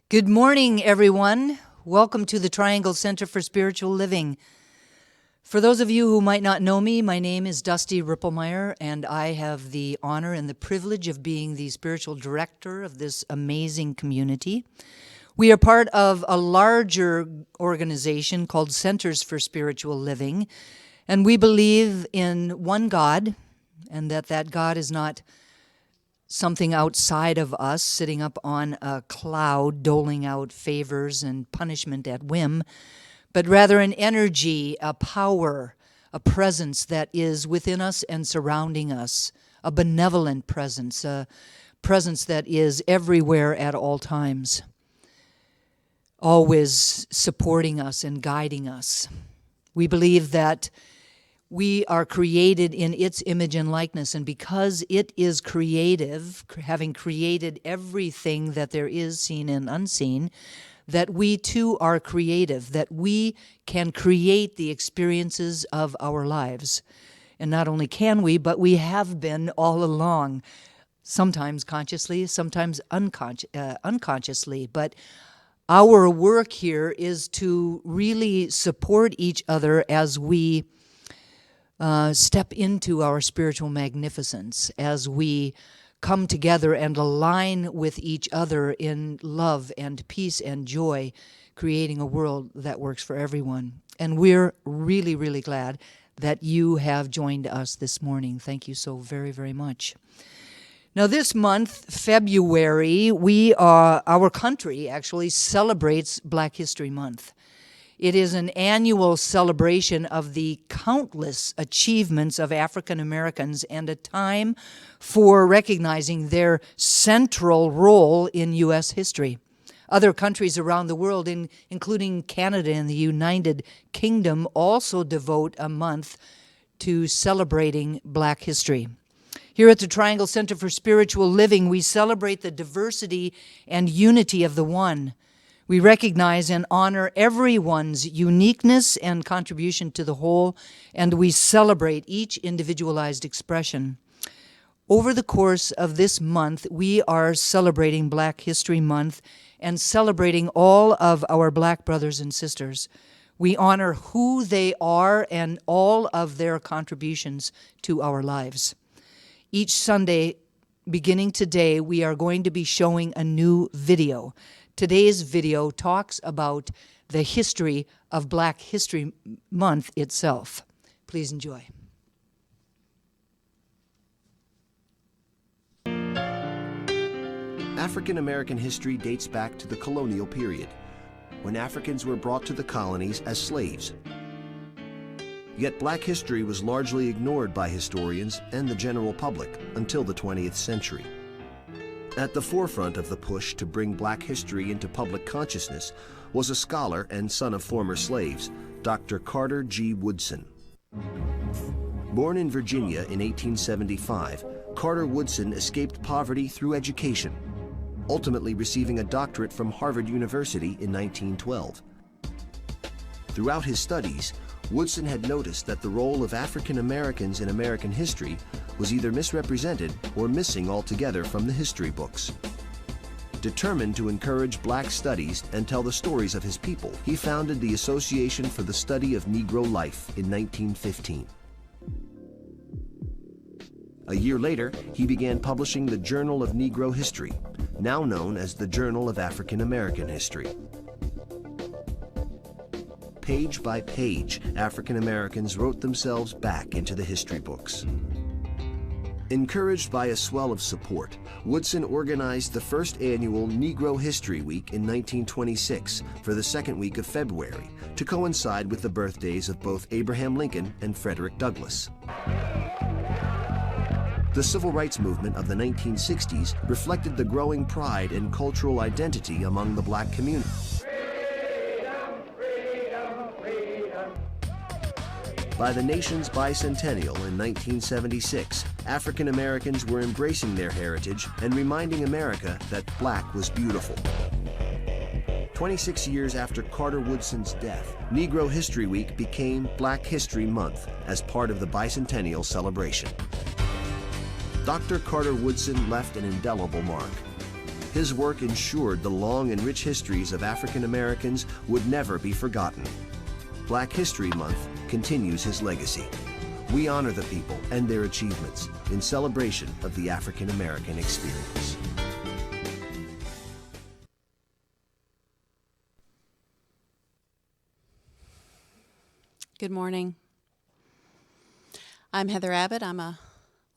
Good morning, everyone. Welcome to the Triangle Center for Spiritual Living. For those of you who might not know me, my name is Dusty Ripplemeyer, and I have the honor and the privilege of being the spiritual director of this amazing community. We are part of a larger organization called Centers for Spiritual Living, and we believe in one God, and that God is not something outside of us sitting up on a cloud doling out favors and punishment at whim, but rather an energy, a power, a presence that is within us and surrounding us, a benevolent presence, a presence that is everywhere at all times, always supporting us and guiding us. We believe that we are created in its image and likeness, and because it is creative, having created everything that there is seen and unseen, that we too are creative, that we can create the experiences of our lives. And not only can we, but we have been all along, sometimes consciously, sometimes unconsciously. But our work here is to really support each other as we step into our spiritual magnificence, as we come together and align with each other in love and peace and joy, creating a world that works for everyone. And we're really, really glad that you have joined us this morning. Thank you so very, very much. Now, this month, February, our country actually celebrates Black History Month. It is an annual celebration of the countless achievements of African Americans and a time for recognizing their central role in U.S. history. Other countries around the world, including Canada and the United Kingdom, also devote a month to celebrating Black history. Here at the Triangle Center for Spiritual Living, we celebrate the diversity and unity of the One. We recognize and honor everyone's uniqueness and contribution to the whole, and we celebrate each individualized expression. Over the course of this month, we are celebrating Black History Month and celebrating all of our Black brothers and sisters. We honor who they are and all of their contributions to our lives. Each Sunday, beginning today, we are going to be showing a new video. Today's video talks about the history of Black History Month itself. Please enjoy. African American history dates back to the colonial period, when Africans were brought to the colonies as slaves. Yet Black history was largely ignored by historians and the general public until the 20th century. At the forefront of the push to bring Black history into public consciousness was a scholar and son of former slaves, Dr. Carter G. Woodson. Born in Virginia in 1875, Carter Woodson escaped poverty through education, ultimately receiving a doctorate from Harvard University in 1912. Throughout his studies, Woodson had noticed that the role of African Americans in American history was either misrepresented or missing altogether from the history books. Determined to encourage Black studies and tell the stories of his people, he founded the Association for the Study of Negro Life in 1915. A year later, he began publishing the Journal of Negro History, now known as the Journal of African American History. Page by page, African Americans wrote themselves back into the history books. Encouraged by a swell of support, Woodson organized the first annual Negro History Week in 1926 for the second week of February to coincide with the birthdays of both Abraham Lincoln and Frederick Douglass. The civil rights movement of the 1960s reflected the growing pride and cultural identity among the Black community. By the nation's bicentennial in 1976, African Americans were embracing their heritage and reminding America that Black was beautiful. 26 years after Carter Woodson's death, Negro History Week became Black History Month as part of the bicentennial celebration. Dr. Carter Woodson left an indelible mark. His work ensured the long and rich histories of African Americans would never be forgotten. Black History Month continues his legacy. We honor the people and their achievements in celebration of the African American experience. Good morning. I'm Heather Abbott. I'm a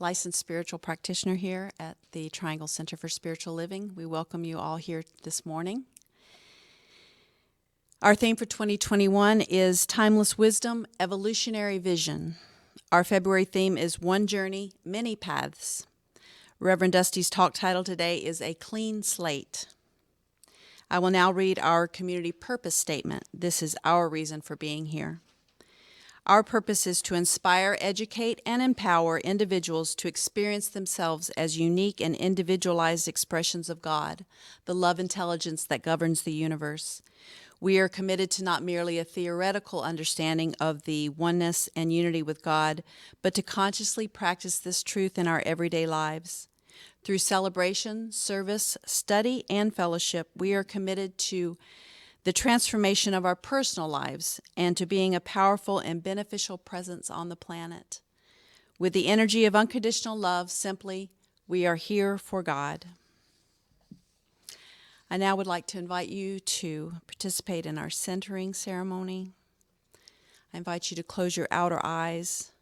licensed spiritual practitioner here at the Triangle Center for Spiritual Living. We welcome you all here this morning. Our theme for 2021 is Timeless Wisdom, Evolutionary Vision. Our February theme is One Journey, Many Paths. Reverend Dusty's talk title today is A Clean Slate. I will now read our community purpose statement. This is our reason for being here. Our purpose is to inspire, educate, and empower individuals to experience themselves as unique and individualized expressions of God, the love intelligence that governs the universe. We are committed to not merely a theoretical understanding of the oneness and unity with God, but to consciously practice this truth in our everyday lives. Through celebration, service, study, and fellowship, we are committed to the transformation of our personal lives, and to being a powerful and beneficial presence on the planet. With the energy of unconditional love, simply, we are here for God. I now would like to invite you to participate in our centering ceremony. I invite you to close your outer eyes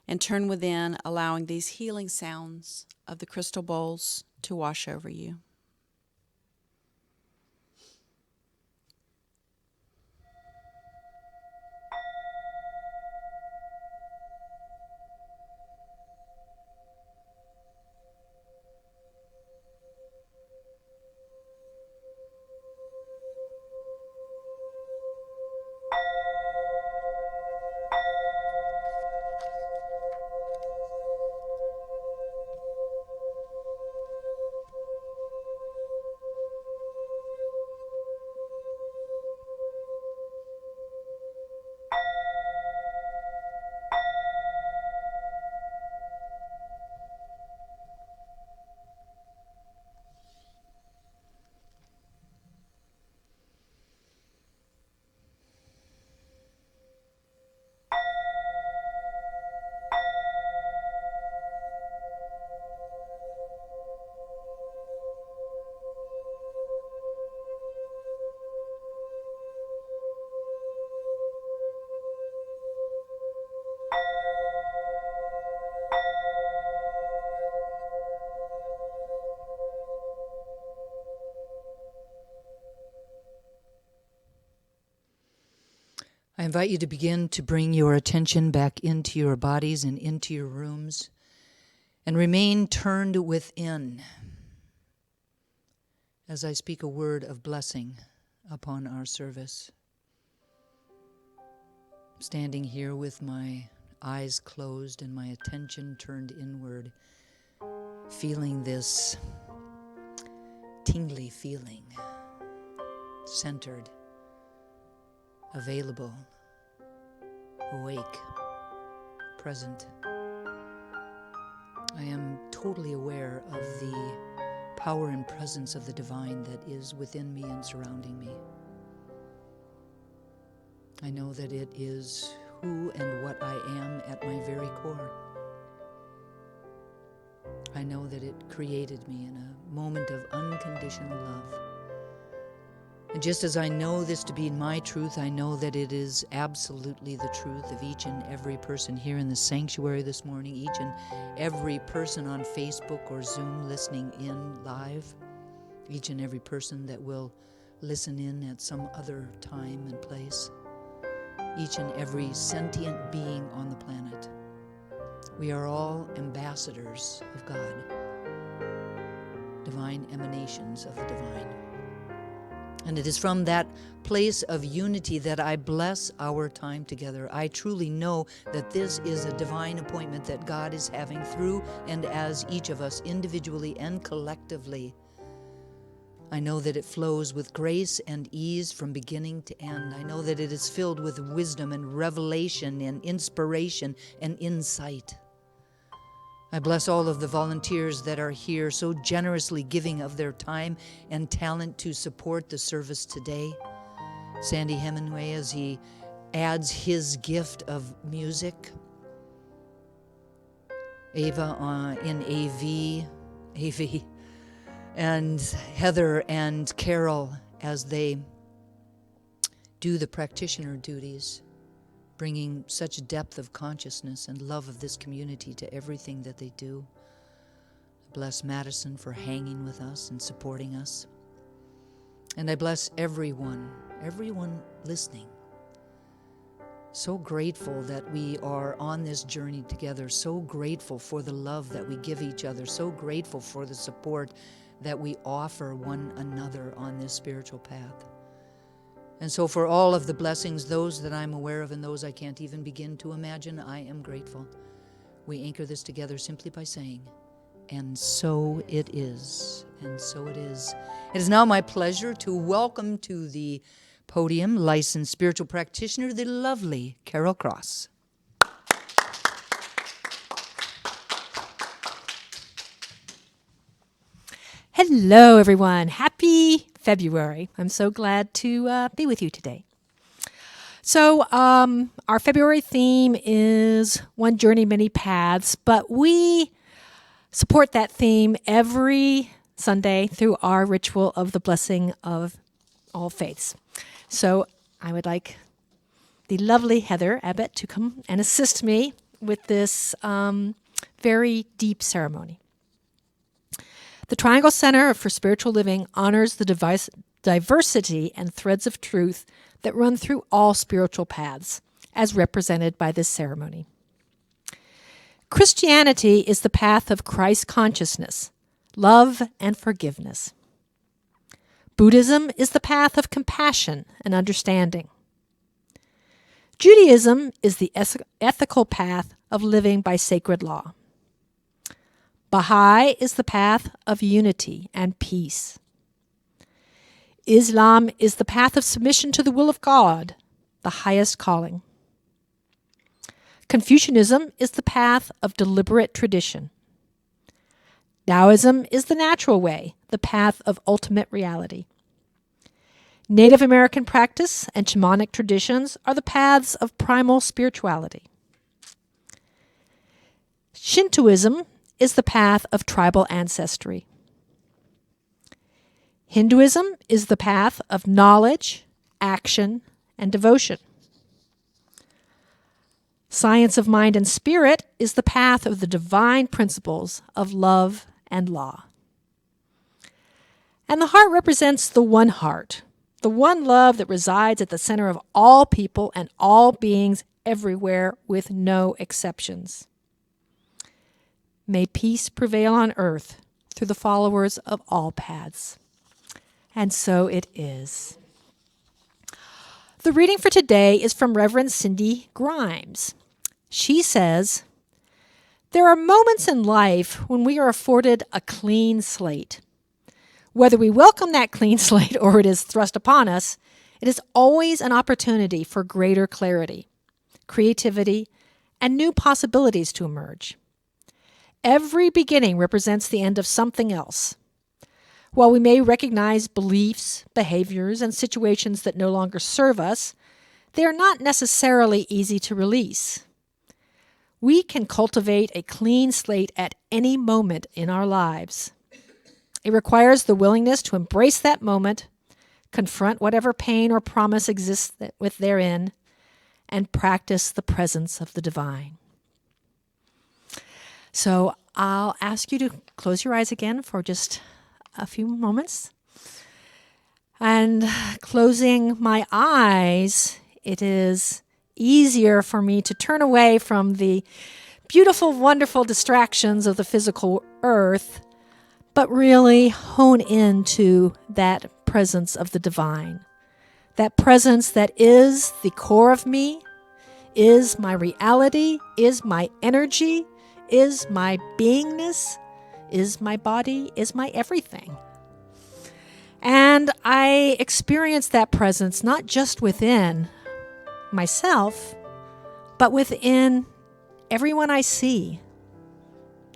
and turn within, allowing these healing sounds of the crystal bowls to wash over you. I invite you to begin to bring your attention back into your bodies and into your rooms, and remain turned within as I speak a word of blessing upon our service. Standing here with my eyes closed and my attention turned inward, feeling this tingly feeling, centered, available, awake, present. I am totally aware of the power and presence of the divine that is within me and surrounding me. I know that it is who and what I am at my very core. I know that it created me in a moment of unconditional love. And just as I know this to be my truth, I know that it is absolutely the truth of each and every person here in the sanctuary this morning, each and every person on Facebook or Zoom listening in live, each and every person that will listen in at some other time and place, each and every sentient being on the planet. We are all ambassadors of God, divine emanations of the divine. And it is from that place of unity that I bless our time together. I truly know that this is a divine appointment that God is having through and as each of us individually and collectively. I know that it flows with grace and ease from beginning to end. I know that it is filled with wisdom and revelation and inspiration and insight. I bless all of the volunteers that are here, so generously giving of their time and talent to support the service today. Sandy Hemingway, as he adds his gift of music. Ava in AV, and Heather and Carol as they do the practitioner duties, bringing such depth of consciousness and love of this community to everything that they do. Bless Madison for hanging with us and supporting us. And I bless everyone listening. So grateful that we are on this journey together, so grateful for the love that we give each other, so grateful for the support that we offer one another on this spiritual path. And so for all of the blessings, those that I'm aware of and those I can't even begin to imagine, I am grateful. We anchor this together simply by saying, and so it is, and so it is. It is now my pleasure to welcome to the podium licensed spiritual practitioner, the lovely Carol Cross. Hello, everyone. Happy February. I'm so glad to be with you today. So our February theme is One Journey, Many Paths, but we support that theme every Sunday through our ritual of the blessing of all faiths. So I would like the lovely Heather Abbott to come and assist me with this very deep ceremony. The Triangle Center for Spiritual Living honors the diversity and threads of truth that run through all spiritual paths, as represented by this ceremony. Christianity is the path of Christ consciousness, love, and forgiveness. Buddhism is the path of compassion and understanding. Judaism is the ethical path of living by sacred law. Baha'i is the path of unity and peace. Islam is the path of submission to the will of God, the highest calling. Confucianism is the path of deliberate tradition. Taoism is the natural way, the path of ultimate reality. Native American practice and shamanic traditions are the paths of primal spirituality. Shintoism is the path of tribal ancestry. Hinduism is the path of knowledge, action, and devotion. Science of mind and spirit is the path of the divine principles of love and law. And the heart represents the one heart, the one love that resides at the center of all people and all beings everywhere with no exceptions. May peace prevail on earth through the followers of all paths. And so it is. The reading for today is from Reverend Cindy Grimes. She says, "There are moments in life when we are afforded a clean slate. Whether we welcome that clean slate or it is thrust upon us, it is always an opportunity for greater clarity, creativity, and new possibilities to emerge. Every beginning represents the end of something else. While we may recognize beliefs, behaviors, and situations that no longer serve us, they are not necessarily easy to release. We can cultivate a clean slate at any moment in our lives. It requires the willingness to embrace that moment, confront whatever pain or promise exists with therein, and practice the presence of the divine." So I'll ask you to close your eyes again for just a few moments. And closing my eyes, it is easier for me to turn away from the beautiful, wonderful distractions of the physical earth, but really hone into that presence of the divine. That presence that is the core of me, is my reality, is my energy, is my beingness, is my body, is my everything. And I experience that presence not just within myself, but within everyone I see,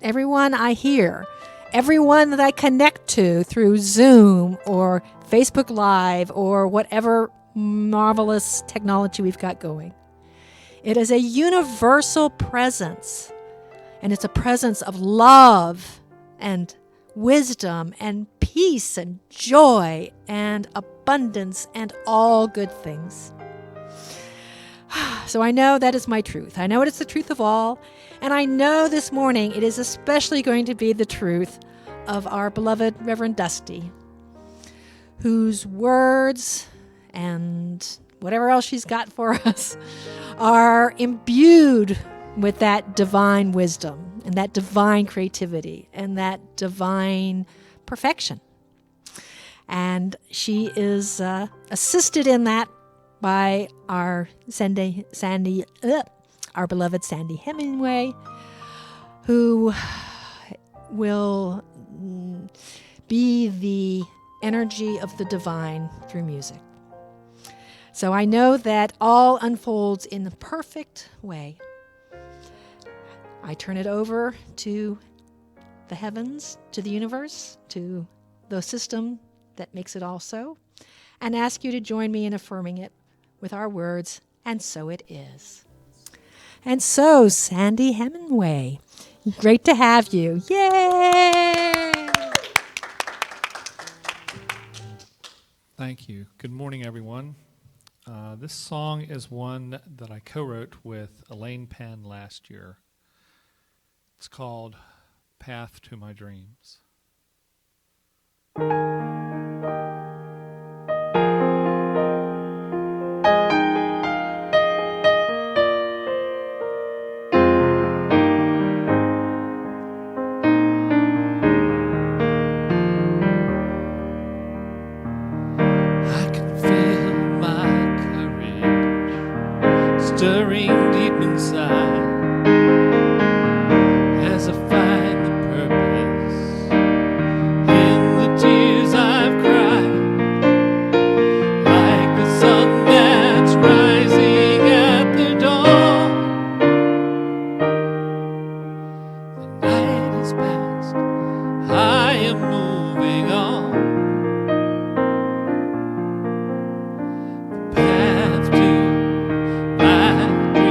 everyone I hear, everyone that I connect to through Zoom or Facebook Live or whatever marvelous technology we've got going. It is a universal presence, and it's a presence of love and wisdom and peace and joy and abundance and all good things. So I know that is my truth. I know it is the truth of all, and I know this morning it is especially going to be the truth of our beloved Reverend Dusty, whose words and whatever else she's got for us are imbued with that divine wisdom and that divine creativity and that divine perfection. And she is assisted in that by our our beloved Sandy Hemingway, who will be the energy of the divine through music. So I know that all unfolds in the perfect way. I turn it over to the heavens, to the universe, to the system that makes it all so, and ask you to join me in affirming it with our words, and so it is. And so, Sandy Hemingway, great to have you. Yay! Thank you. Good morning, everyone. This song is one that I co-wrote with Elaine Penn last year. It's called Path to My Dreams. Stirring deep inside as I find the purpose in the tears I've cried, like the sun that's rising at the dawn. The night is past, I am moving on. The path to my dreams.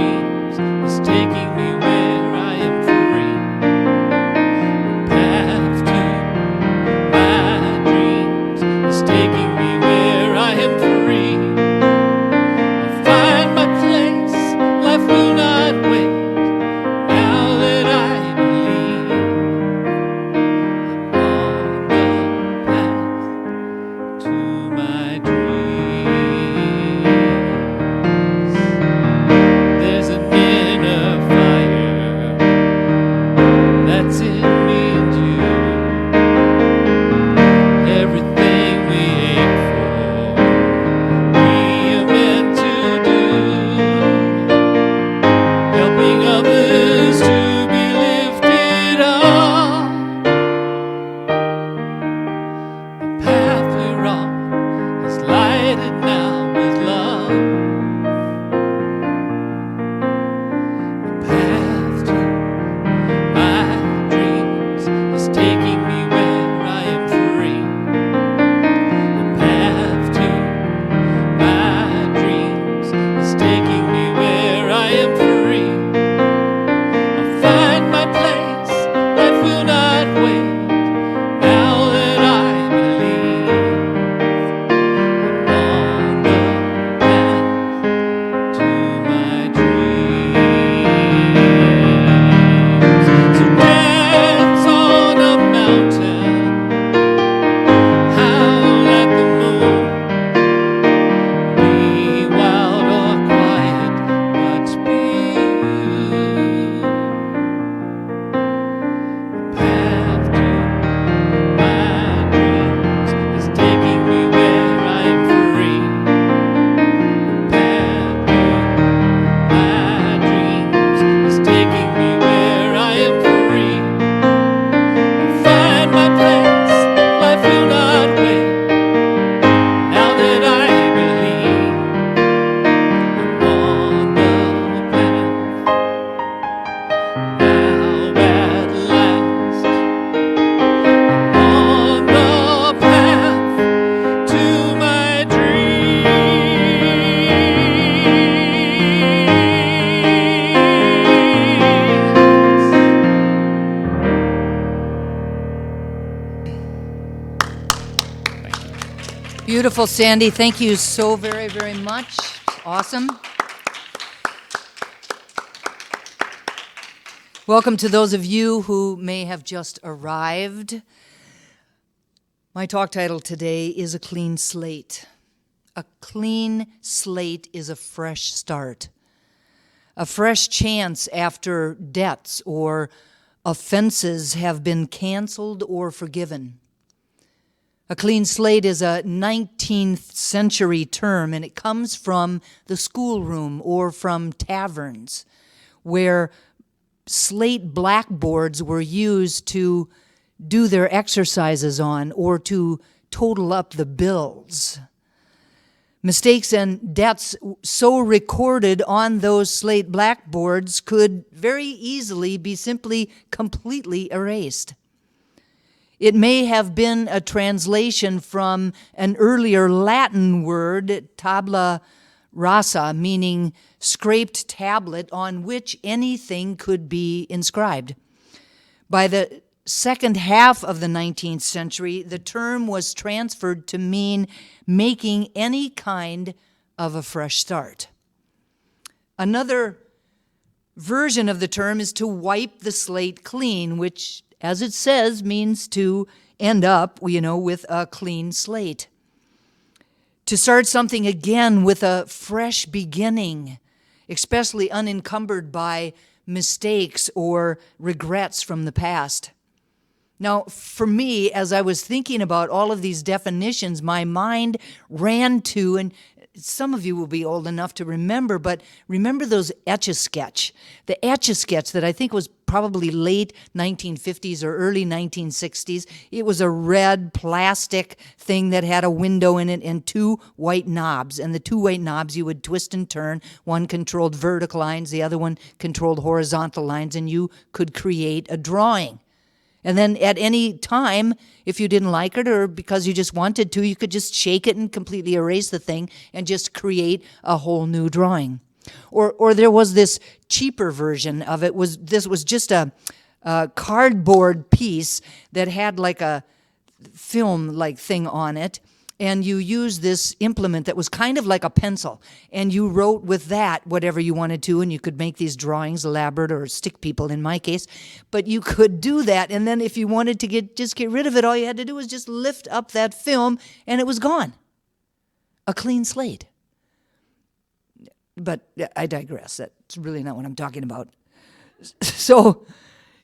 Beautiful, Sandy. Thank you so very, very much. Awesome. Welcome to those of you who may have just arrived. My talk title today is A Clean Slate. A clean slate is a fresh start, a fresh chance after debts or offenses have been canceled or forgiven. A clean slate is a 19th century term, and it comes from the schoolroom or from taverns, where slate blackboards were used to do their exercises on or to total up the bills. Mistakes and debts so recorded on those slate blackboards could very easily be simply completely erased. It may have been a translation from an earlier Latin word, tabula rasa, meaning scraped tablet on which anything could be inscribed. By the second half of the 19th century, the term was transferred to mean making any kind of a fresh start. Another version of the term is to wipe the slate clean, which, as it says, means to end up, with a clean slate. To start something again with a fresh beginning, especially unencumbered by mistakes or regrets from the past. Now, for me, as I was thinking about all of these definitions, my mind ran to, and some of you will be old enough to remember, but remember those Etch-a-Sketch. The Etch-a-Sketch that I think was probably late 1950s or early 1960s. It was a red plastic thing that had a window in it and two white knobs. And the two white knobs you would twist and turn. One controlled vertical lines, the other one controlled horizontal lines, and you could create a drawing. And then at any time, if you didn't like it or because you just wanted to, you could just shake it and completely erase the thing and just create a whole new drawing. Or there was this cheaper version of it. This was just a cardboard piece that had like a film-like thing on it. And you used this implement that was kind of like a pencil. And you wrote with that whatever you wanted to, and you could make these drawings elaborate or stick people in my case. But you could do that, and then if you wanted to get rid of it, all you had to do was just lift up that film, and it was gone. A clean slate. But I digress. That's really not what I'm talking about. So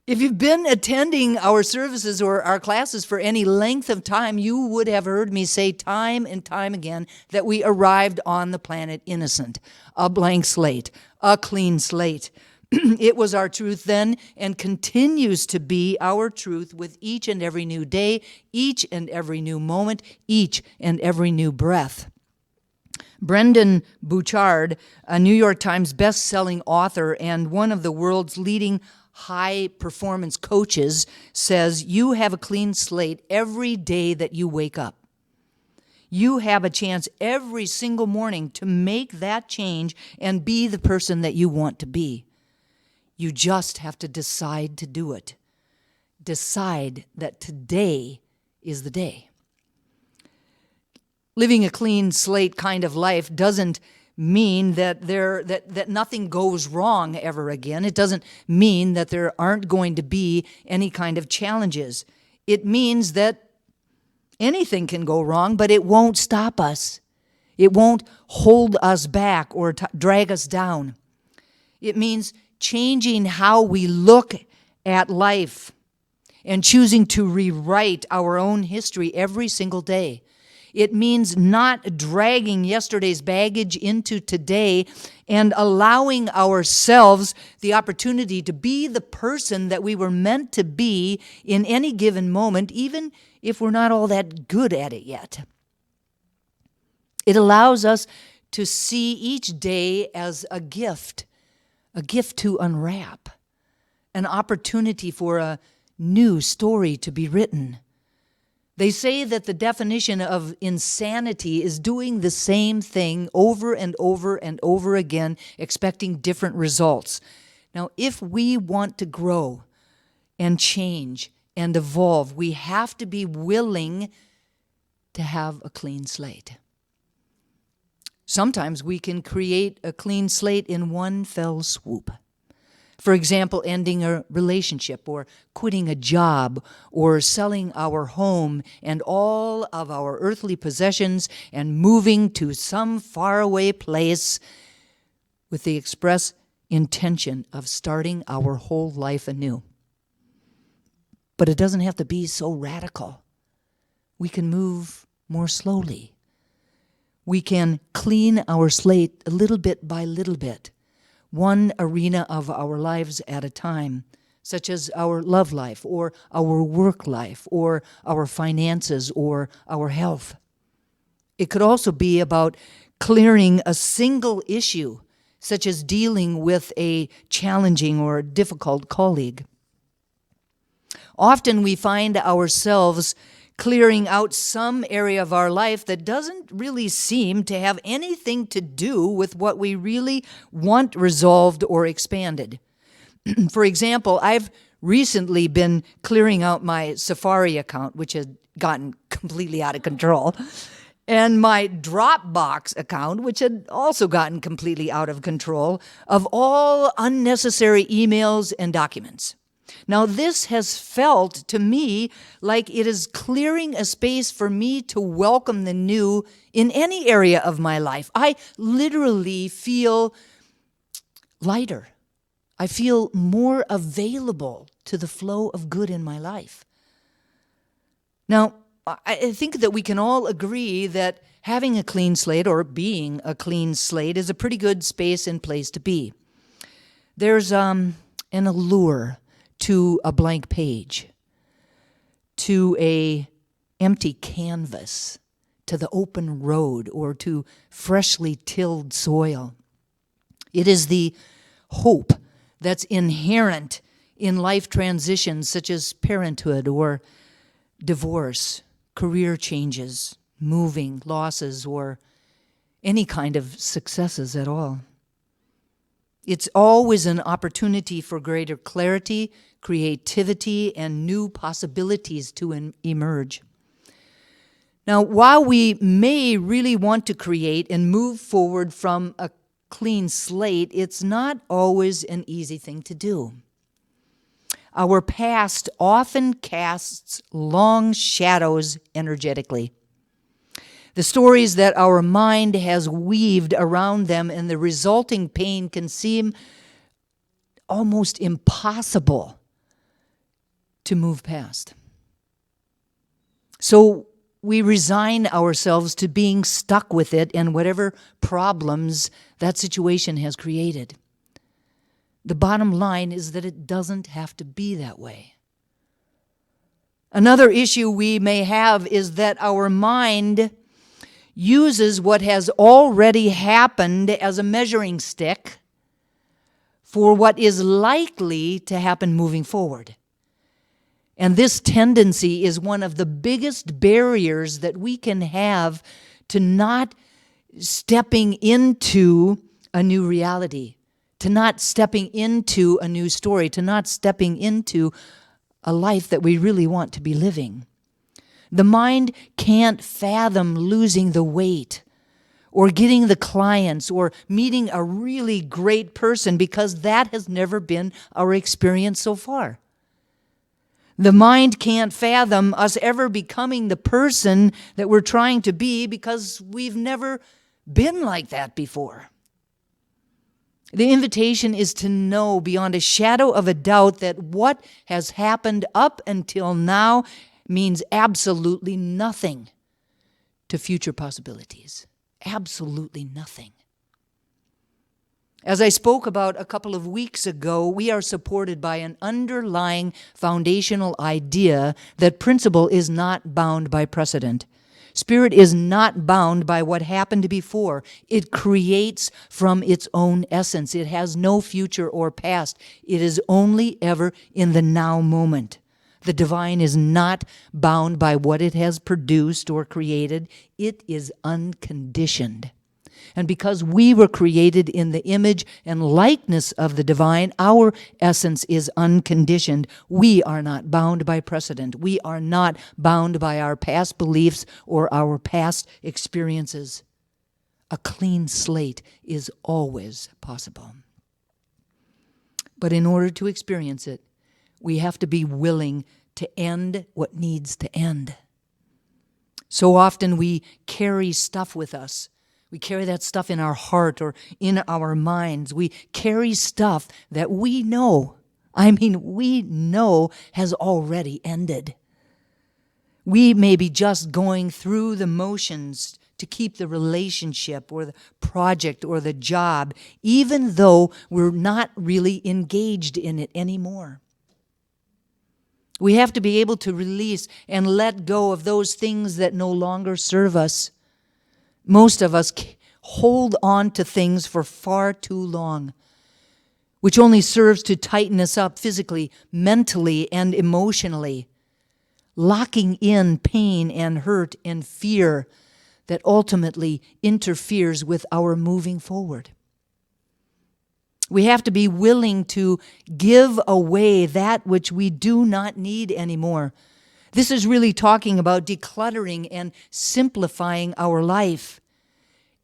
if you've been attending our services or our classes for any length of time, you would have heard me say time and time again that we arrived on the planet innocent, a blank slate, a clean slate. It was our truth then and continues to be our truth with each and every new day, each and every new moment, each and every new breath. Brendan Bouchard, a New York Times best-selling author and one of the world's leading high-performance coaches, says you have a clean slate every day that you wake up. You have a chance every single morning to make that change and be the person that you want to be. You just have to decide to do it. Decide that today is the day. Living a clean slate kind of life doesn't mean that nothing goes wrong ever again. It doesn't mean that there aren't going to be any kind of challenges. It means that anything can go wrong, but it won't stop us. It won't hold us back or drag us down. It means changing how we look at life and choosing to rewrite our own history every single day. It means not dragging yesterday's baggage into today and allowing ourselves the opportunity to be the person that we were meant to be in any given moment, even if we're not all that good at it yet. It allows us to see each day as a gift to unwrap, an opportunity for a new story to be written. They say that the definition of insanity is doing the same thing over and over and over again, expecting different results. Now, if we want to grow and change and evolve, we have to be willing to have a clean slate. Sometimes we can create a clean slate in one fell swoop. For example, ending a relationship or quitting a job or selling our home and all of our earthly possessions and moving to some faraway place with the express intention of starting our whole life anew. But it doesn't have to be so radical. We can move more slowly. We can clean our slate a little bit by little bit, one arena of our lives at a time, such as our love life or our work life or our finances or our health. It could also be about clearing a single issue, such as dealing with a challenging or difficult colleague. Often we find ourselves clearing out some area of our life that doesn't really seem to have anything to do with what we really want resolved or expanded. For example, I've recently been clearing out my Safari account, which had gotten completely out of control, and my Dropbox account, which had also gotten completely out of control, of all unnecessary emails and documents. Now, this has felt to me like it is clearing a space for me to welcome the new in any area of my life. I literally feel lighter. I feel more available to the flow of good in my life. Now, I think that we can all agree that having a clean slate or being a clean slate is a pretty good space and place to be. There's an allure to a blank page, to a empty canvas, to the open road, or to freshly tilled soil. It is the hope that's inherent in life transitions such as parenthood or divorce, career changes, moving, losses, or any kind of successes at all. It's always an opportunity for greater clarity, creativity, and new possibilities to emerge. Now, while we may really want to create and move forward from a clean slate, it's not always an easy thing to do. Our past often casts long shadows energetically. The stories that our mind has weaved around them and the resulting pain can seem almost impossible to move past. So we resign ourselves to being stuck with it and whatever problems that situation has created. The bottom line is that it doesn't have to be that way. Another issue we may have is that our mind uses what has already happened as a measuring stick for what is likely to happen moving forward. And this tendency is one of the biggest barriers that we can have to not stepping into a new reality, to not stepping into a new story, to not stepping into a life that we really want to be living. The mind can't fathom losing the weight or getting the clients or meeting a really great person because that has never been our experience so far. The mind can't fathom us ever becoming the person that we're trying to be because we've never been like that before. The invitation is to know beyond a shadow of a doubt that what has happened up until now means absolutely nothing to future possibilities. Absolutely nothing. As I spoke about a couple of weeks ago, we are supported by an underlying foundational idea that principle is not bound by precedent. Spirit is not bound by what happened before. It creates from its own essence. It has no future or past. It is only ever in the now moment. The divine is not bound by what it has produced or created. It is unconditioned. And because we were created in the image and likeness of the divine, our essence is unconditioned. We are not bound by precedent. We are not bound by our past beliefs or our past experiences. A clean slate is always possible. But in order to experience it, we have to be willing to end what needs to end. So often we carry stuff with us. We carry that stuff in our heart or in our minds. We carry stuff that we know has already ended. We may be just going through the motions to keep the relationship or the project or the job, even though we're not really engaged in it anymore. We have to be able to release and let go of those things that no longer serve us. Most of us hold on to things for far too long, which only serves to tighten us up physically, mentally, and emotionally, locking in pain and hurt and fear that ultimately interferes with our moving forward. We have to be willing to give away that which we do not need anymore. This is really talking about decluttering and simplifying our life.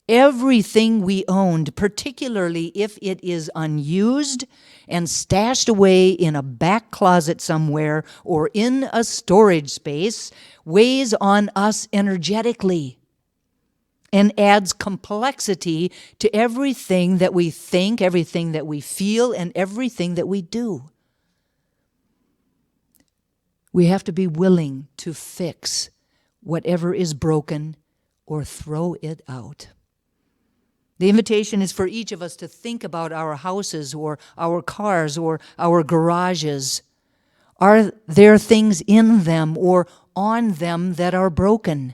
Everything we owned, particularly if it is unused and stashed away in a back closet somewhere or in a storage space, weighs on us energetically and adds complexity to everything that we think, everything that we feel, and everything that we do. We have to be willing to fix whatever is broken or throw it out. The invitation is for each of us to think about our houses or our cars or our garages. Are there things in them or on them that are broken?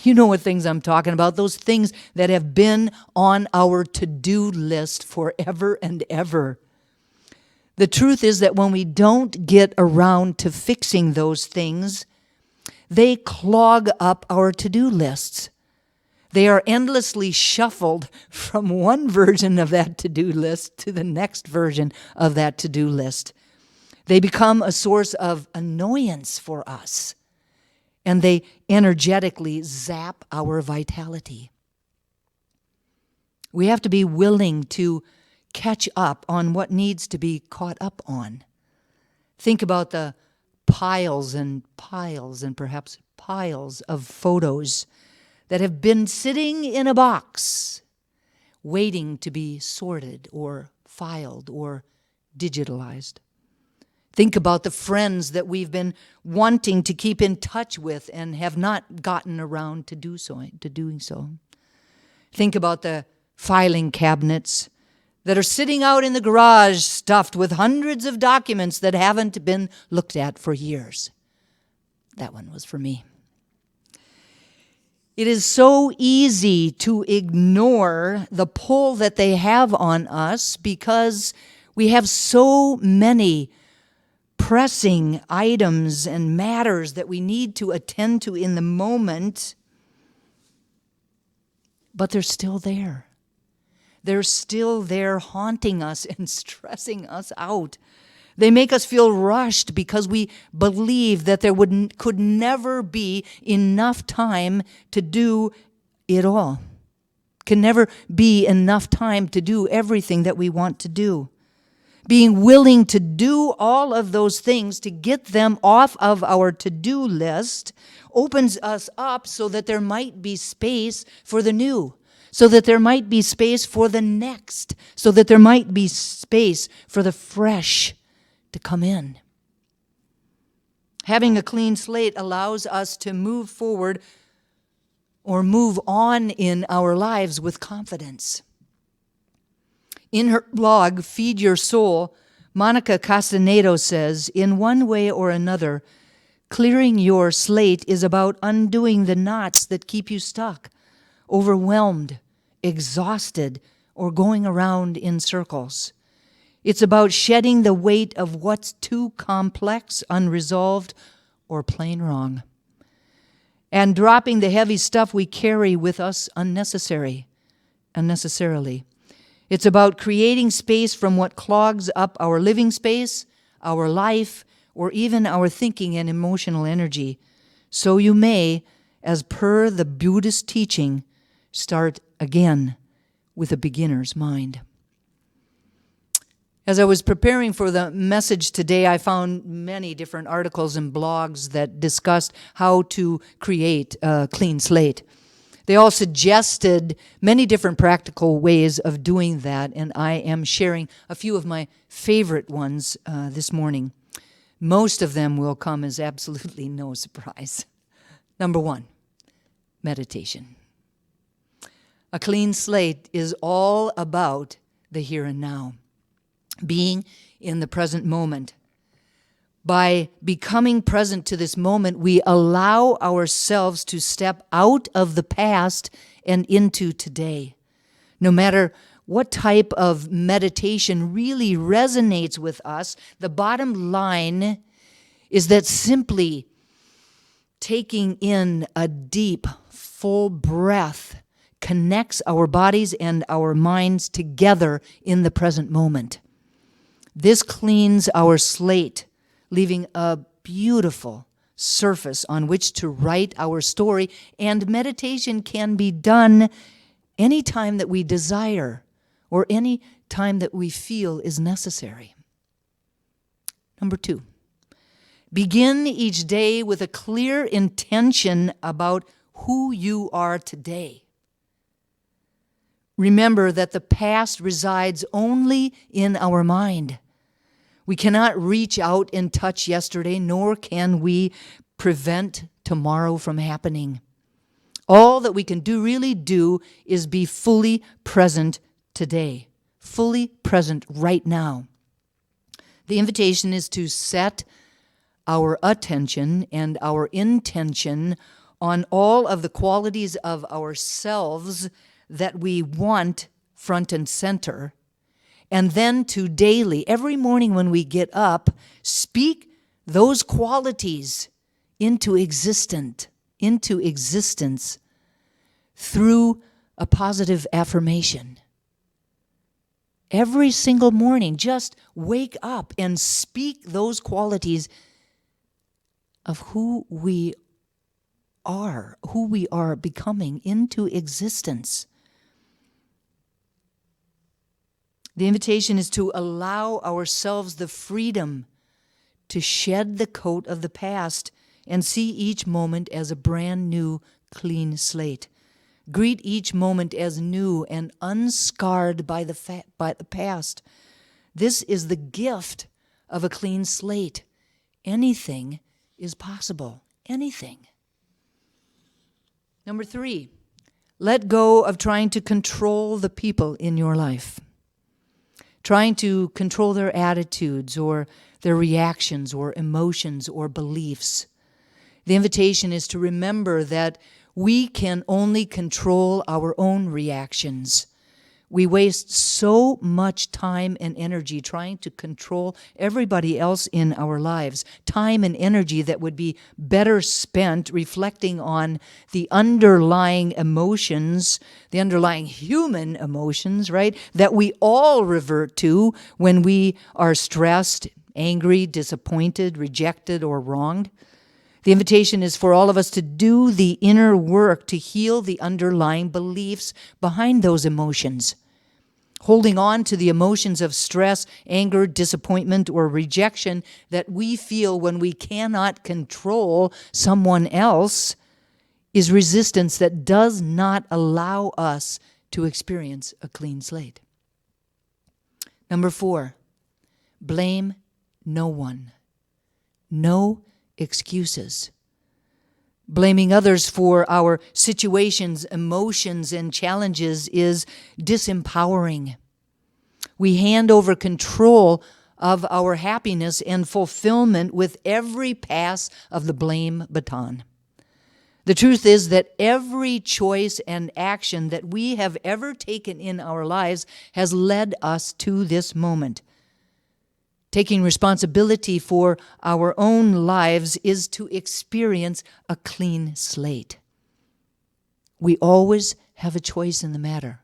You know what things I'm talking about, those things that have been on our to-do list forever and ever. The truth is that when we don't get around to fixing those things, they clog up our to-do lists. They are endlessly shuffled from one version of that to-do list to the next version of that to-do list. They become a source of annoyance for us, and they energetically zap our vitality. We have to be willing to catch up on what needs to be caught up on. Think about the piles and perhaps piles of photos that have been sitting in a box, waiting to be sorted or filed or digitalized. Think about the friends that we've been wanting to keep in touch with and have not gotten around to doing so. Think about the filing cabinets that are sitting out in the garage stuffed with hundreds of documents that haven't been looked at for years. That one was for me. It is so easy to ignore the pull that they have on us because we have so many pressing items and matters that we need to attend to in the moment, but they're still there. They're still there haunting us and stressing us out. They make us feel rushed because we believe that there could never be enough time to do it all. Can never be enough time to do everything that we want to do. Being willing to do all of those things, to get them off of our to-do list, opens us up so that there might be space for the new, so that there might be space for the next, so that there might be space for the fresh to come in. Having a clean slate allows us to move forward or move on in our lives with confidence. In her blog, Feed Your Soul, Monica Castenetto says, in one way or another, clearing your slate is about undoing the knots that keep you stuck, overwhelmed, exhausted, or going around in circles. It's about shedding the weight of what's too complex, unresolved, or plain wrong, and dropping the heavy stuff we carry with us unnecessary. unnecessarily. It's about creating space from what clogs up our living space, our life, or even our thinking and emotional energy. So you may, as per the Buddhist teaching, start again with a beginner's mind. As I was preparing for the message today, I found many different articles and blogs that discussed how to create a clean slate. They all suggested many different practical ways of doing that, and I am sharing a few of my favorite ones this morning. Most of them will come as absolutely no surprise. Number one, meditation. A clean slate is all about the here and now, being in the present moment. By becoming present to this moment, we allow ourselves to step out of the past and into today. No matter what type of meditation really resonates with us, the bottom line is that simply taking in a deep, full breath connects our bodies and our minds together in the present moment. This cleans our slate, leaving a beautiful surface on which to write our story, and meditation can be done any time that we desire or any time that we feel is necessary. Number two, begin each day with a clear intention about who you are today. Remember that the past resides only in our mind. We cannot reach out and touch yesterday, nor can we prevent tomorrow from happening. All that we can really do is be fully present today, fully present right now. The invitation is to set our attention and our intention on all of the qualities of ourselves that we want front and center, and then to daily, every morning when we get up, speak those qualities into existence through a positive affirmation. Every single morning, just wake up and speak those qualities of who we are becoming into existence. The invitation is to allow ourselves the freedom to shed the coat of the past and see each moment as a brand new, clean slate. Greet each moment as new and unscarred by the past. This is the gift of a clean slate. Anything is possible. Anything. Number three, let go of trying to control the people in your life. Trying to control their attitudes or their reactions or emotions or beliefs. The invitation is to remember that we can only control our own reactions. We waste so much time and energy trying to control everybody else in our lives, time and energy that would be better spent reflecting on the underlying emotions, the underlying human emotions, right, that we all revert to when we are stressed, angry, disappointed, rejected, or wronged. The invitation is for all of us to do the inner work to heal the underlying beliefs behind those emotions. Holding on to the emotions of stress, anger, disappointment, or rejection that we feel when we cannot control someone else is resistance that does not allow us to experience a clean slate. Number 4, blame no one. No excuses. Blaming others for our situations, emotions, and challenges is disempowering. We hand over control of our happiness and fulfillment with every pass of the blame baton. The truth is that every choice and action that we have ever taken in our lives has led us to this moment. Taking responsibility for our own lives is to experience a clean slate. We always have a choice in the matter.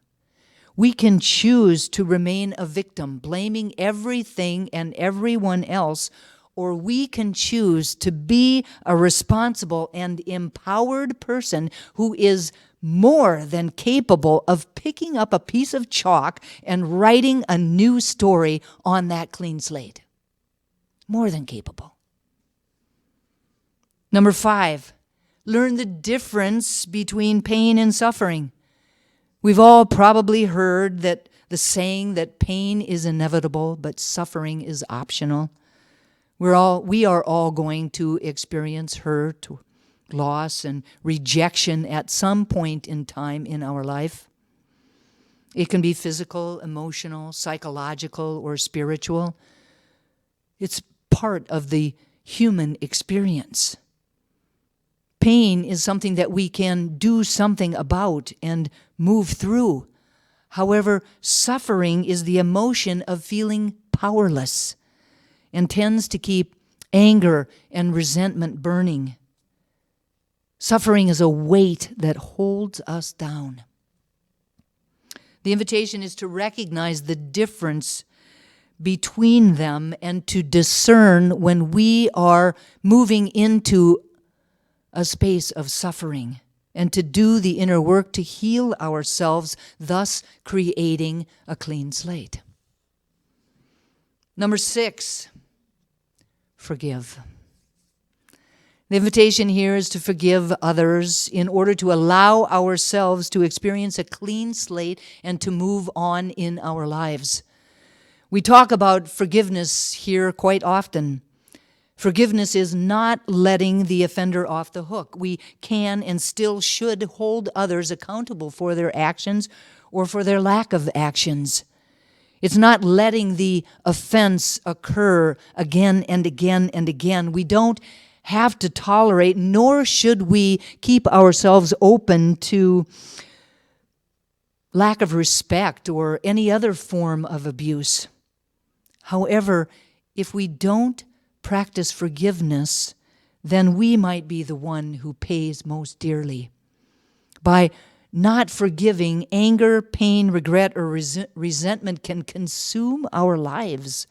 We can choose to remain a victim, blaming everything and everyone else, or we can choose to be a responsible and empowered person who is more than capable of picking up a piece of chalk and writing a new story on that clean slate. More than capable. Number 5, learn the difference between pain and suffering. We've all probably heard that the saying that pain is inevitable, but suffering is optional. We are all going to experience hurt, loss, and rejection at some point in time in our life. It can be physical, emotional, psychological, or spiritual. It's part of the human experience. Pain is something that we can do something about and move through. However, suffering is the emotion of feeling powerless and tends to keep anger and resentment burning. Suffering is a weight that holds us down. The invitation is to recognize the difference between them and to discern when we are moving into a space of suffering, and to do the inner work to heal ourselves, thus creating a clean slate. Number 6, forgive. The invitation here is to forgive others in order to allow ourselves to experience a clean slate and to move on in our lives. We talk about forgiveness here quite often. Forgiveness is not letting the offender off the hook. We can and still should hold others accountable for their actions or for their lack of actions. It's not letting the offense occur again and again and again. We don't have to tolerate, nor should we keep ourselves open to lack of respect or any other form of abuse. However, if we don't practice forgiveness, then we might be the one who pays most dearly. By not forgiving, anger, pain, regret, or resentment can consume our lives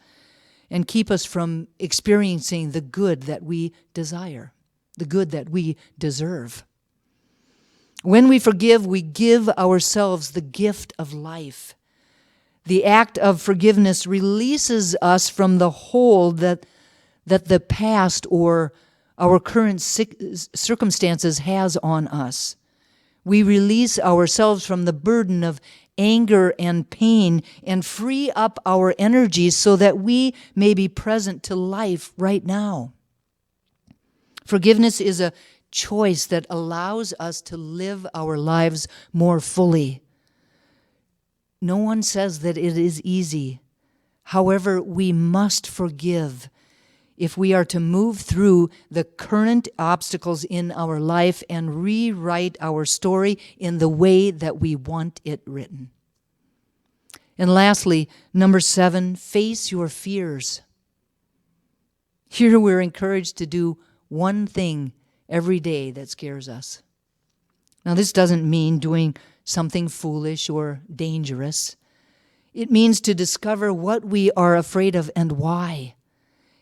and keep us from experiencing the good that we desire, the good that we deserve. When we forgive, we give ourselves the gift of life. The act of forgiveness releases us from the hold that the past or our current circumstances has on us. We release ourselves from the burden of anger and pain and free up our energies so that we may be present to life right now. Forgiveness is a choice that allows us to live our lives more fully. No one says that it is easy. However, we must forgive if we are to move through the current obstacles in our life and rewrite our story in the way that we want it written. And lastly, number 7, face your fears. Here we're encouraged to do one thing every day that scares us. Now, this doesn't mean doing something foolish or dangerous. It means to discover what we are afraid of and why.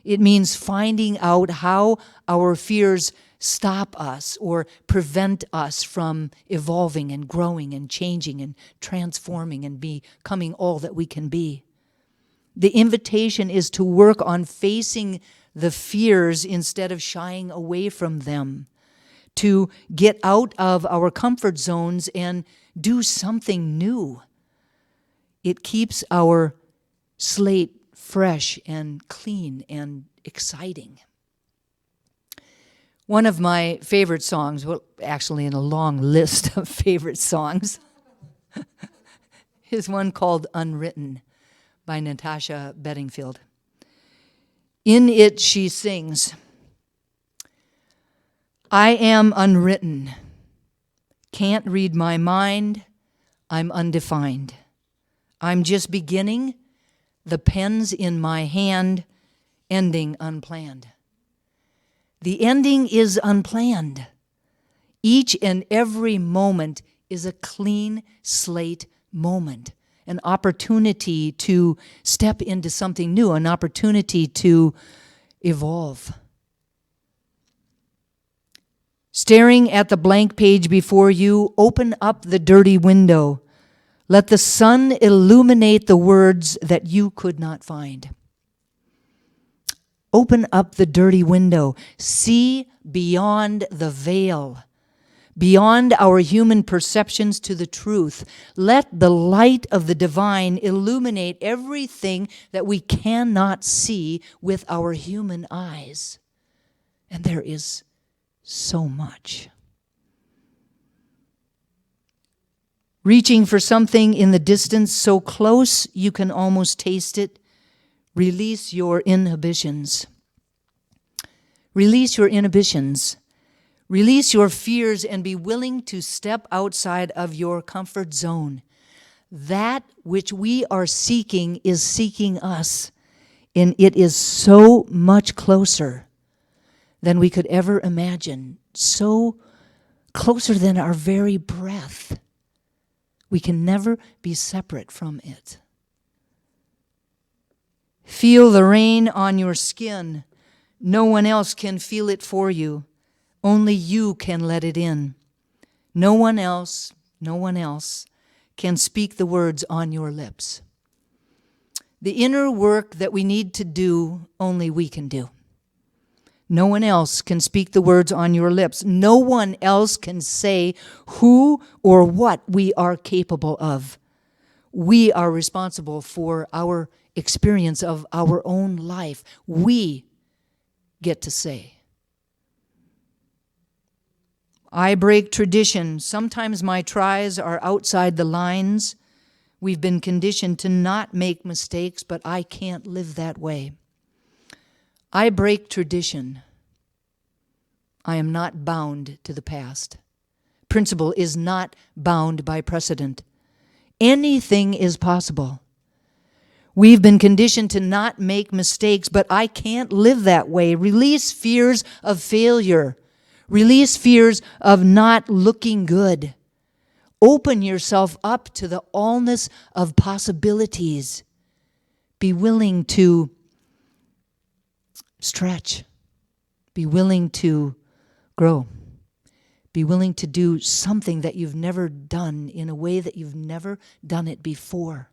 It means finding out how our fears stop us or prevent us from evolving and growing and changing and transforming and becoming all that we can be. The invitation is to work on facing the fears instead of shying away from them, to get out of our comfort zones and do something new. It keeps our slate fresh and clean and exciting. One of my favorite songs, well, actually in a long list of favorite songs, is one called Unwritten by Natasha Bedingfield. In it she sings, "I am unwritten, can't read my mind, I'm undefined. I'm just beginning, the pen's in my hand, ending unplanned." The ending is unplanned. Each and every moment is a clean slate moment, an opportunity to step into something new, an opportunity to evolve. Staring at the blank page before you, open up the dirty window. Let the sun illuminate the words that you could not find. Open up the dirty window. See beyond the veil, beyond our human perceptions to the truth. Let the light of the divine illuminate everything that we cannot see with our human eyes. And there is so much. Reaching for something in the distance so close you can almost taste it, release your inhibitions. Release your inhibitions. Release your fears and be willing to step outside of your comfort zone. That which we are seeking is seeking us, and it is so much closer than we could ever imagine, so closer than our very breath. We can never be separate from it. Feel the rain on your skin. No one else can feel it for you. Only you can let it in. No one else can speak the words on your lips. The inner work that we need to do, only we can do. No one else can speak the words on your lips. No one else can say who or what we are capable of. We are responsible for our experience of our own life. We get to say. I break tradition. Sometimes my tries are outside the lines. We've been conditioned to not make mistakes, but I can't live that way. I break tradition. I am not bound to the past. Principle is not bound by precedent. Anything is possible. We've been conditioned to not make mistakes, but I can't live that way. Release fears of failure. Release fears of not looking good. Open yourself up to the allness of possibilities. Be willing to stretch. Be willing to grow. Be willing to do something that you've never done in a way that you've never done it before.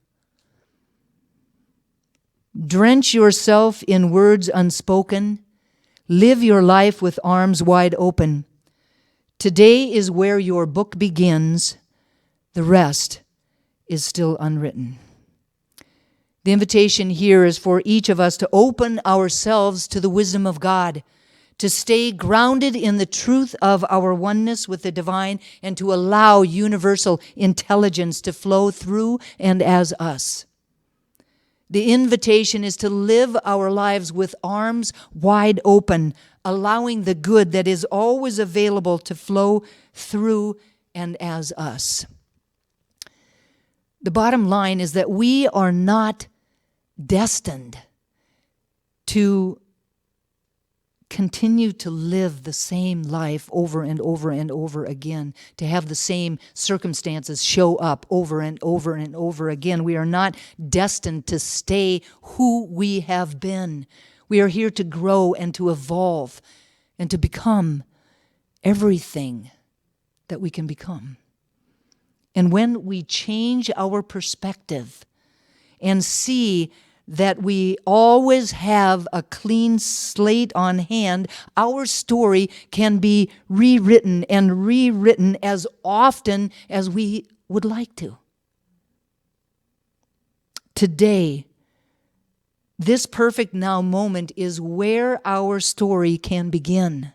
Drench yourself in words unspoken. Live your life with arms wide open. Today is where your book begins. The rest is still unwritten. The invitation here is for each of us to open ourselves to the wisdom of God, to stay grounded in the truth of our oneness with the divine, and to allow universal intelligence to flow through and as us. The invitation is to live our lives with arms wide open, allowing the good that is always available to flow through and as us. The bottom line is that we are not destined to continue to live the same life over and over and over again, to have the same circumstances show up over and over and over again. We are not destined to stay who we have been. We are here to grow and to evolve and to become everything that we can become. And when we change our perspective and see that we always have a clean slate on hand, our story can be rewritten and rewritten as often as we would like to. Today, this perfect now moment is where our story can begin.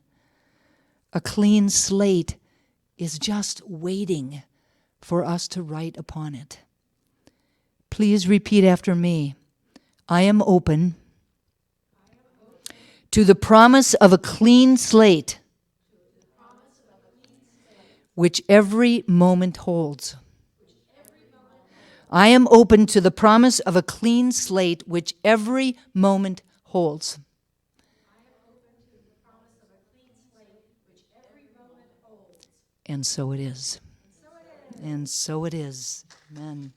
A clean slate is just waiting for us to write upon it. Please repeat after me. I am open to the promise of a clean slate, which every moment holds. I am open to the promise of a clean slate, which every moment holds. And so it is. And so it is. Amen.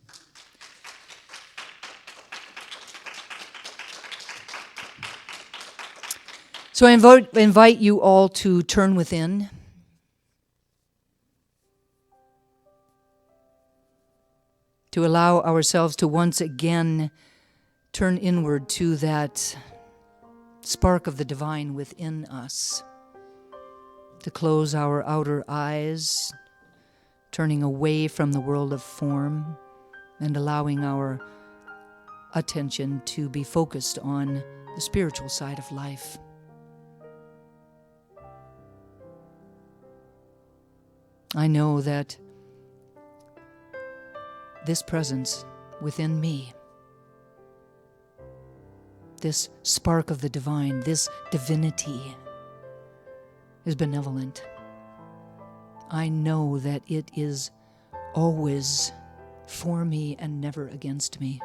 So I invite you all to turn within. To allow ourselves to once again turn inward to that spark of the divine within us. To close our outer eyes, turning away from the world of form and allowing our attention to be focused on the spiritual side of life. I know that this presence within me, this spark of the divine, this divinity, is benevolent. I know that it is always for me and never against me.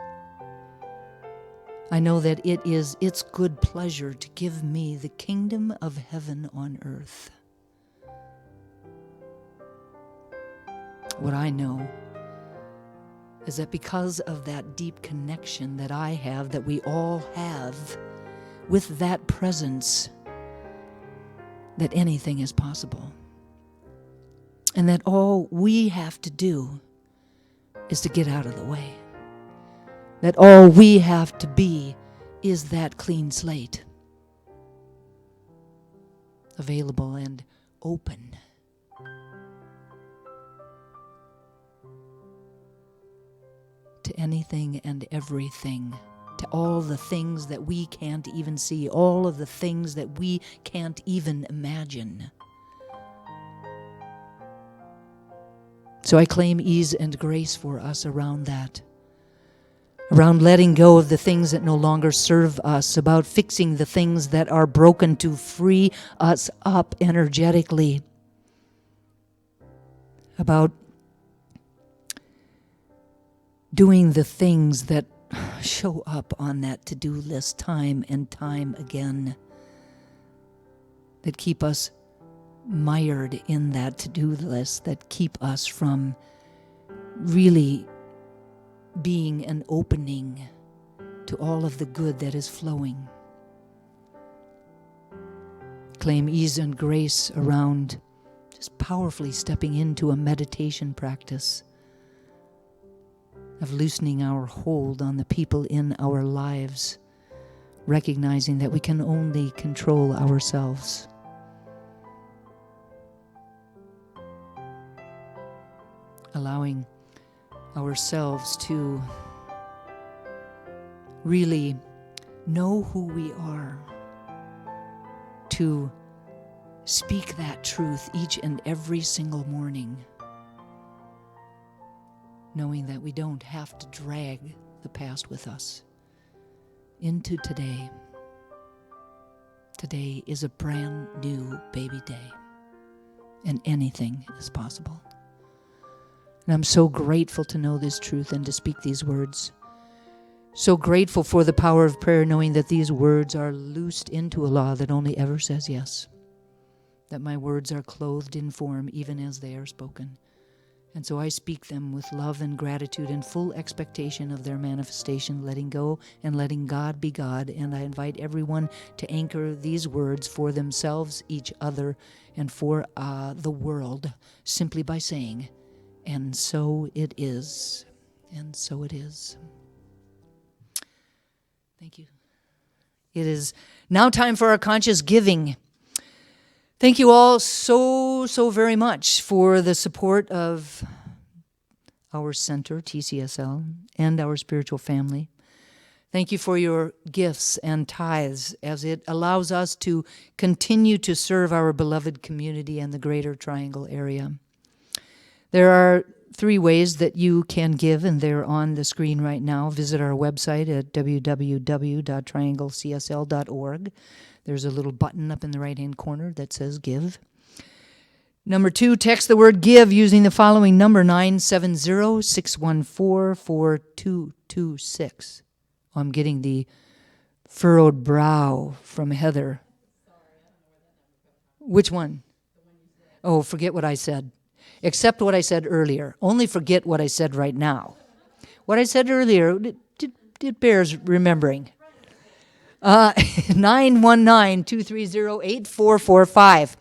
I know that it is its good pleasure to give me the kingdom of heaven on earth. What I know is that because of that deep connection that I have, that we all have with that presence, that anything is possible. And that all we have to do is to get out of the way. That all we have to be is that clean slate, available and open. To anything and everything, to all the things that we can't even see, all of the things that we can't even imagine. So I claim ease and grace for us around that, around letting go of the things that no longer serve us, about fixing the things that are broken to free us up energetically, about doing the things that show up on that to-do list time and time again, that keep us mired in that to-do list, that keep us from really being an opening to all of the good that is flowing. Claim ease and grace around just powerfully stepping into a meditation practice of loosening our hold on the people in our lives, recognizing that we can only control ourselves. Allowing ourselves to really know who we are, to speak that truth each and every single morning, knowing that we don't have to drag the past with us into today. Today is a brand new baby day, and anything is possible. And I'm so grateful to know this truth and to speak these words. So grateful for the power of prayer, knowing that these words are loosed into a law that only ever says yes. That my words are clothed in form even as they are spoken. And so I speak them with love and gratitude and full expectation of their manifestation, letting go and letting God be God. And I invite everyone to anchor these words for themselves, each other, and for the world, simply by saying, and so it is. And so it is. Thank you. It is now time for our conscious giving. Thank you all so very much for the support of our center, TCSL, and our spiritual family. Thank you for your gifts and tithes as it allows us to continue to serve our beloved community and the Greater Triangle area. There are 3 ways that you can give, and they're on the screen right now. Visit our website at www.trianglecsl.org. There's a little button up in the right-hand corner that says Give. Number 2, text the word GIVE using the following number, 970-614-4226. I'm getting the furrowed brow from Heather. Which one? Oh, forget what I said. Accept what I said earlier. Only forget what I said right now. What I said earlier, it bears remembering. 919-230-8445.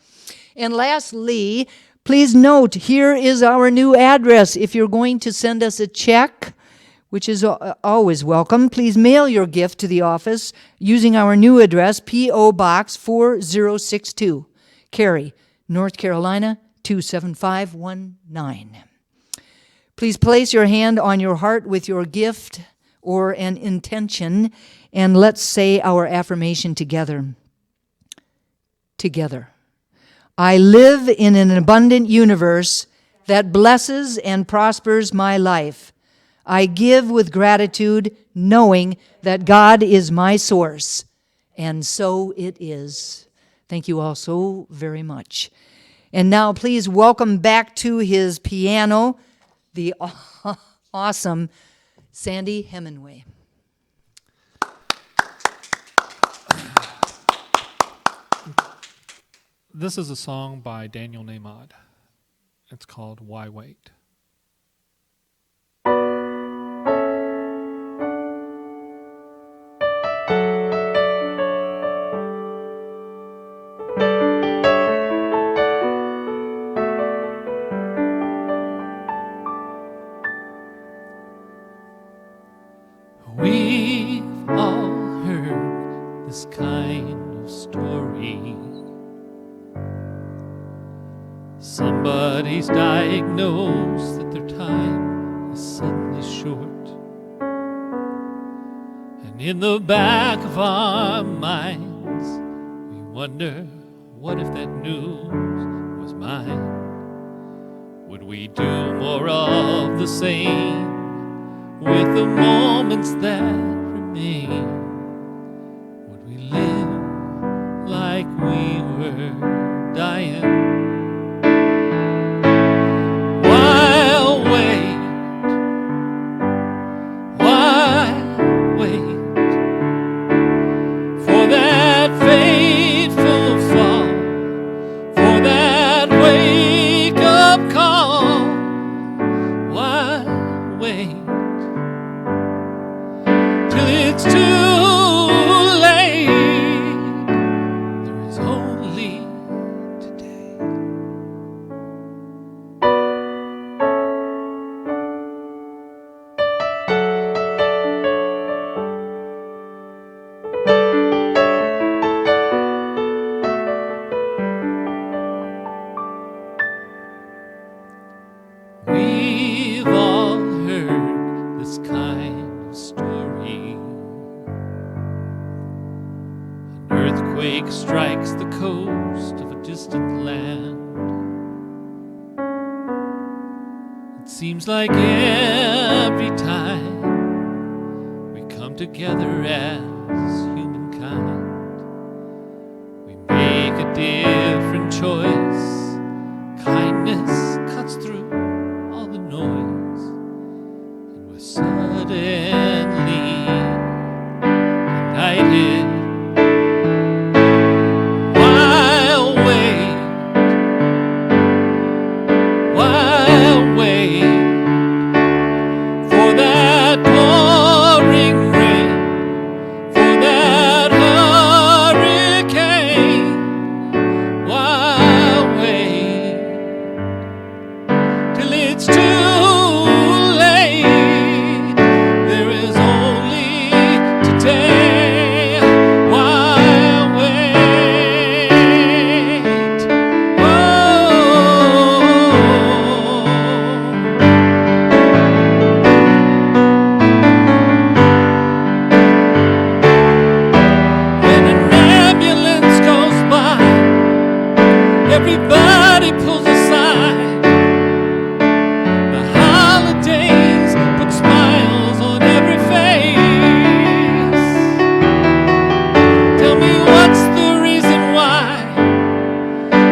And lastly, please note, here is our new address. If you're going to send us a check, which is always welcome, please mail your gift to the office using our new address, P.O. Box 4062, Cary, North Carolina 27519. Please place your hand on your heart with your gift or an intention, and let's say our affirmation together. Together. I live in an abundant universe that blesses and prospers my life. I give with gratitude, knowing that God is my source. And so it is. Thank you all so very much. And now please welcome back to his piano the awesome Sandy Hemingway. This is a song by Daniel Nahmad. It's called Why Wait? We've all heard this kind of story. Somebody's diagnosed that their time is suddenly short. And in the back of our minds, we wonder, what if that news was mine? Would we do more of the same with the moments that remain? Would we live like we were dying? We've all heard this kind of story. An earthquake strikes the coast of a distant land. It seems like every time we come together as humankind, we make a different choice. Kindness cuts through all the noise, and we're suddenly united. While wait for that pouring rain, for that hurricane. While wait till it's too late. There is only today. While wait, when an ambulance goes by, everybody pulls aside. The holidays put smiles on every face. Tell me, what's the reason why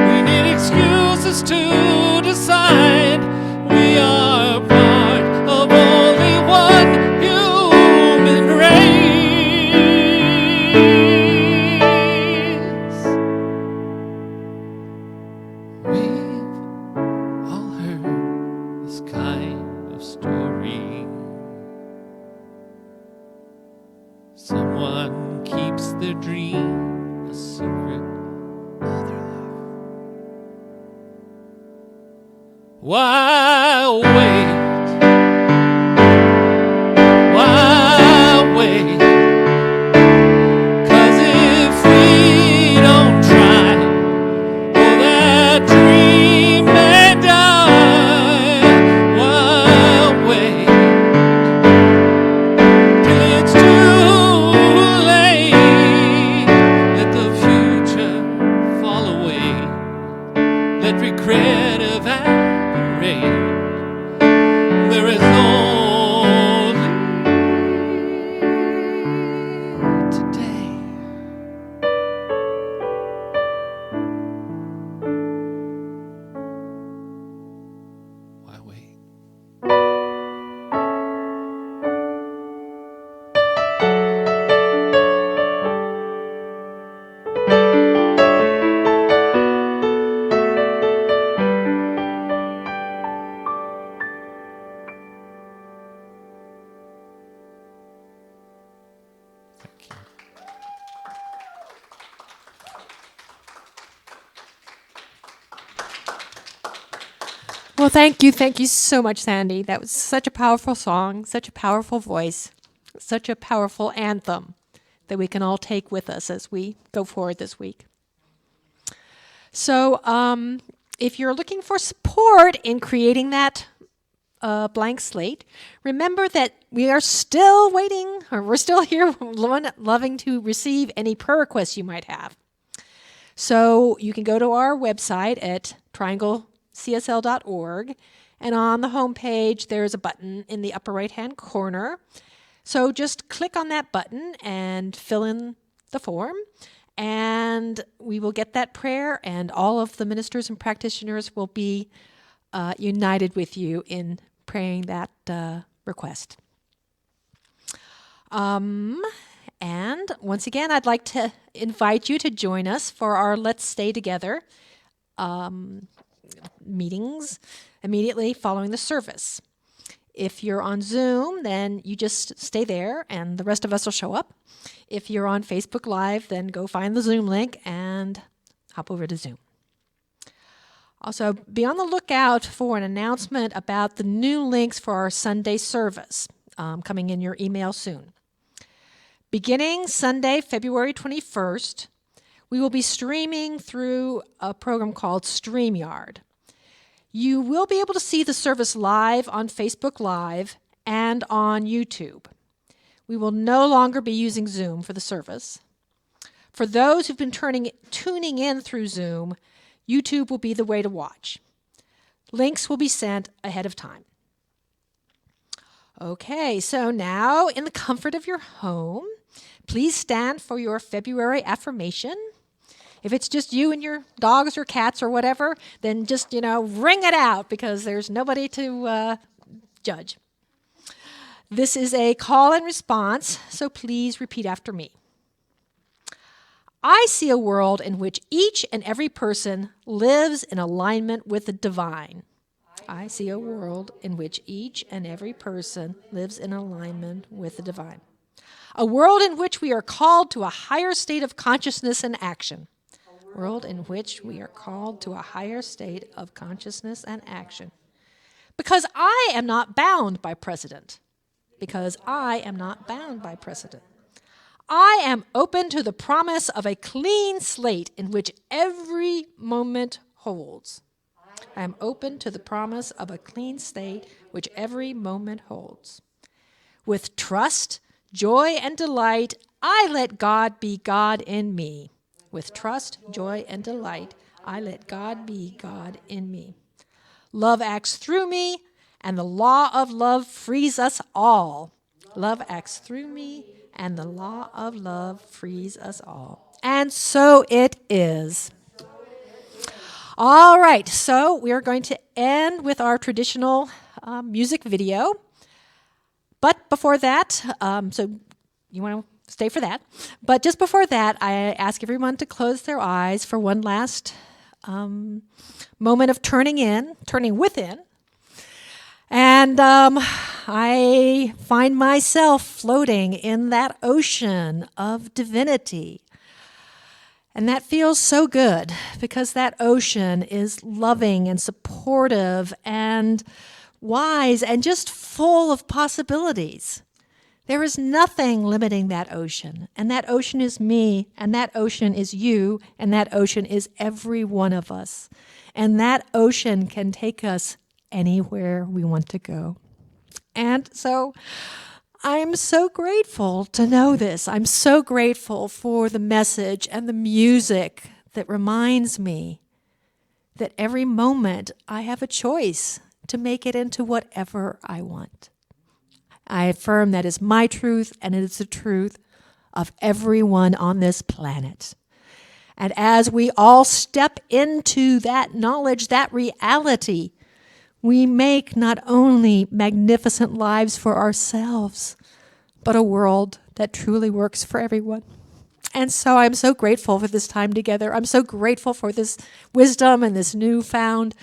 we need excuses to decide we are part of only one human race? We've all heard this kind of story. Someone keeps their dream a secret all their life. Why wait? Why wait? 'Cause if we don't try, oh, that dream may die. Why wait till it's too late? Let the future fall away. Let regret evaporate. There is only today. Why wait? Thank you. Well, thank you. Thank you so much, Sandy. That was such a powerful song, such a powerful voice, such a powerful anthem that we can all take with us as we go forward this week. So, if you're looking for support in creating that blank slate, remember that we are still waiting, or we're still here loving to receive any prayer requests you might have. So you can go to our website at trianglecsl.org, and on the home page there's a button in the upper right-hand corner. So just click on that button and fill in the form, and we will get that prayer, and all of the ministers and practitioners will be united with you in praying that request. And once again, I'd like to invite you to join us for our Let's Stay Together meetings immediately following the service. If you're on Zoom, then you just stay there and the rest of us will show up. If you're on Facebook Live, then go find the Zoom link and hop over to Zoom. Also, be on the lookout for an announcement about the new links for our Sunday service coming in your email soon. Beginning Sunday, February 21st, we will be streaming through a program called StreamYard. You will be able to see the service live on Facebook Live and on YouTube. We will no longer be using Zoom for the service. For those who've been tuning in through Zoom, YouTube will be the way to watch. Links will be sent ahead of time. Okay, so now in the comfort of your home, please stand for your February affirmation. If it's just you and your dogs or cats or whatever, then just, ring it out because there's nobody to judge. This is a call and response, so please repeat after me. I see a world in which each and every person lives in alignment with the divine. I see a world in which each and every person lives in alignment with the divine. A world in which we are called to a higher state of consciousness and action. A world in which we are called to a higher state of consciousness and action. Because I am not bound by precedent. Because I am not bound by precedent. I am open to the promise of a clean slate in which every moment holds. I am open to the promise of a clean state which every moment holds. With trust, joy, and delight, I let God be God in me. With trust, joy, and delight, I let God be God in me. Love acts through me, and the law of love frees us all. Love acts through me, and the law of love frees us all. And so it is. All right, so we are going to end with our traditional music video. But before that, so you want to stay for that. But just before that, I ask everyone to close their eyes for one last moment of turning within. And I find myself floating in that ocean of divinity. And that feels so good because that ocean is loving and supportive and wise and just full of possibilities. There is nothing limiting that ocean. And that ocean is me, and that ocean is you, and that ocean is every one of us. And that ocean can take us anywhere we want to go. And so I'm so grateful to know this. I'm so grateful for the message and the music that reminds me that every moment I have a choice to make it into whatever I want. I affirm that is my truth, and it is the truth of everyone on this planet. And as we all step into that knowledge, that reality, we make not only magnificent lives for ourselves, but a world that truly works for everyone. And so I'm so grateful for this time together. I'm so grateful for this wisdom and this newfound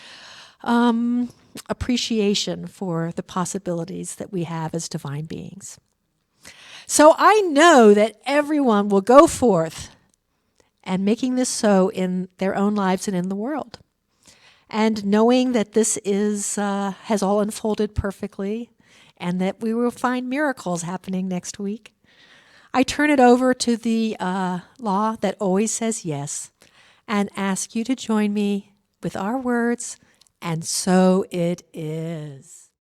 appreciation for the possibilities that we have as divine beings. So I know that everyone will go forth and making this so in their own lives and in the world. And knowing that this has all unfolded perfectly and that we will find miracles happening next week, I turn it over to the law that always says yes and ask you to join me with our words, and so it is.